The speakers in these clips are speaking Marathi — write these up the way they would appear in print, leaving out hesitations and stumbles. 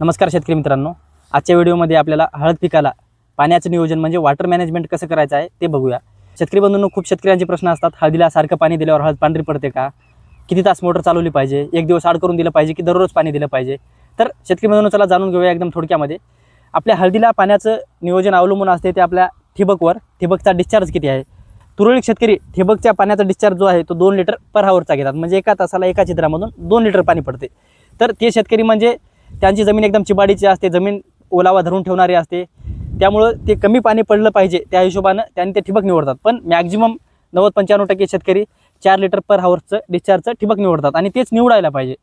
नमस्कार शेतकरी मित्रांनो, आजच्या व्हिडिओमध्ये आपल्याला हळद पिकाला पाण्याचं नियोजन म्हणजे वॉटर मॅनेजमेंट कसं करायचं आहे ते बघूया। शेतकरी बंधूंनो, खूप शेतकऱ्यांचे प्रश्न असतात, हळदीला सारखं पाणी दिल्यावर हळद पांढरी पडते का, किती तास मोटर चालवली पाहिजे, एक दिवस आड करून दिलं पाहिजे की दररोज पाणी दिलं पाहिजे। तर शेतकरी बंधूंनो, चला जाणून घेऊया एकदम थोडक्यामध्ये। आपल्या हळदीला पाण्याचं नियोजन अवलंबून असते ते आपल्या ठिबकवर, ठिबकचा डिस्चार्ज किती आहे। तुरळक शेतकरी ठिबकच्या पाण्याचा डिस्चार्ज जो आहे तो 2 लिटर पर हावरचा घेतात, म्हणजे एका तासाला एका छिद्रामधून 2 लिटर पाणी पडते। तर ते शेतकरी म्हणजे त्यांची जमीन एकदम चिबाडीची असते, जमीन ओलावा धरून ठेवणारी असते, त्यामुळं ते कमी पाणी पडलं पाहिजे त्या हिशोबानं त्यांनी ते ठिबक निवडतात। पण मॅक्झिमम 90-95% शेतकरी 4 लिटर पर हावरचं डिस्चार्जचं ठिबक निवडतात आणि तेच निवडायला पाहिजे।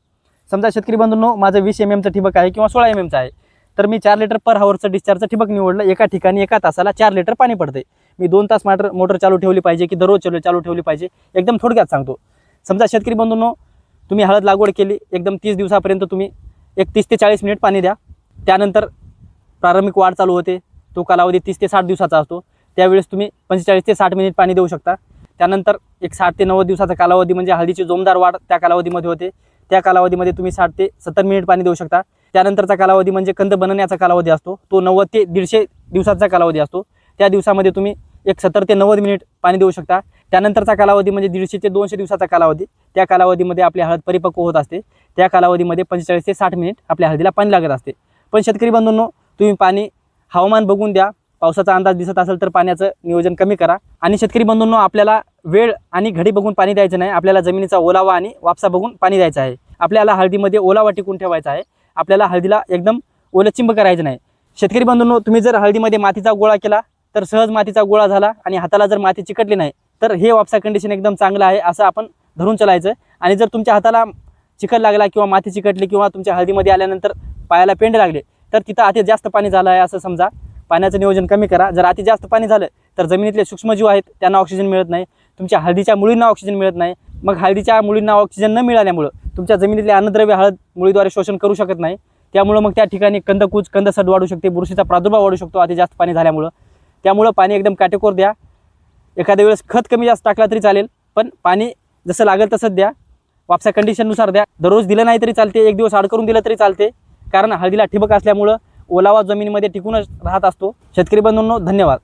समजा शेतकरी बंधूंनो, माझं 20 mm ठिबक आहे किंवा 16 mm आहे, तर मी 4 लिटर पर हावरचं डिस्चार्जचं ठिबक निवडलं। एका ठिकाणी एका तासाला 4 लिटर पाणी पडते। मी 2 तास मोटर चालू ठेवली पाहिजे की दररोज चालू ठेवली पाहिजे, एकदम थोडक्यात सांगतो। समजा शेतकरी बंधूंनो, तुम्ही हळद लागवड केली, एकदम 30 दिवसापर्यंत तुम्ही एक 30 ते 40 मिनिट पाणी द्या। त्यानंतर प्रारंभिक वाढ चालू होते, तो कालावधी 30 ते 60 दिवसाचा असतो, त्यावेळेस तुम्ही 45 ते 60 मिनिट पाणी देऊ शकता। त्यानंतर एक 60 ते 90 दिवसाचा कालावधी म्हणजे हळदीची जोमदार वाढ त्या कालावधीमध्ये होते, त्या कालावधीमध्ये तुम्ही 60 ते 70 मिनिट पाणी देऊ शकता। त्यानंतरचा कालावधी म्हणजे कंद बनण्याचा कालावधी असतो, तो 90 ते 150 दिवसाचा कालावधी असतो, त्या दिवसामध्ये तुम्ही एक 70 ते 90 मिनिट पाणी देऊ शकता। त्यानंतरचा कालावधी म्हणजे 150 ते 200 दिवसाचा कालावधी, त्या कालावधीमध्ये आपली हळद परिपक्व होत असते, त्या कालावधीमध्ये 45 ते 60 मिनिट आपल्या हळदीला पाणी लागत असते। पण शेतकरी बंधूंनो, तुम्ही पाणी हवामान बघून द्या, पावसाचा अंदाज दिसत असेल तर पाण्याचं नियोजन कमी करा। आणि शेतकरी बंधूंनो, आपल्याला वेळ आणि घडी बघून पाणी द्यायचं नाही, आपल्याला जमिनीचा ओलावा आणि वापसा बघून पाणी द्यायचं आहे। आपल्याला हळदीमध्ये ओलावा टिकून ठेवायचा आहे, आपल्याला हळदीला एकदम ओलचिंब करायचं नाही। शेतकरी बंधूंनो, तुम्ही जर हळदीमध्ये मातीचा गोळा केला तर सहज मातीचा गोळा झाला आणि हाताला जर माती चिकटली नाही तर हे वापसा कंडिशन एकदम चांगलं आहे असं आपण धरून चालायचं। आणि जर तुमच्या हाताला चिखल लागला किंवा माती चिकटली किंवा तुमच्या हळदीमध्ये आल्यानंतर पायाला पेंड लागले तर तिथं अति जास्त पाणी झालं आहे असं समजा, पाण्याचं नियोजन कमी करा। जर अति जास्त पाणी झालं तर जमिनीतले सूक्ष्मजीव आहेत त्यांना ऑक्सिजन मिळत नाही, तुमच्या हळदीच्या मुळींना ऑक्सिजन मिळत नाही, मग हळदीच्या मुळींना ऑक्सिजन न मिळाल्यामुळं तुमच्या जमिनीतले अन्नद्रव्य हळद मुळीद्वारे शोषण करू शकत नाही, त्यामुळं मग त्या ठिकाणी कंदकूज कंदसड वाढू शकते, बुरशीचा प्रादुर्भाव वाढू शकतो अति जास्त पाणी झाल्यामुळं। त्यामुळं पाणी एकदम काटेकोर द्या, एखाद्या वेळेस खत कमी जास्त टाकला तरी चालेल, पण पाणी जसं लागेल तसंच द्या, वापसा कंडिशननुसार द्या। दररोज दिलं नाही तरी चालते, एक दिवस आड करून दिलं तरी चालते, कारण हळदीला ठिबक असल्यामुळं ओलावा जमिनीमध्ये टिकूनच राहत असतो। शेतकरी बंधूंनो, धन्यवाद।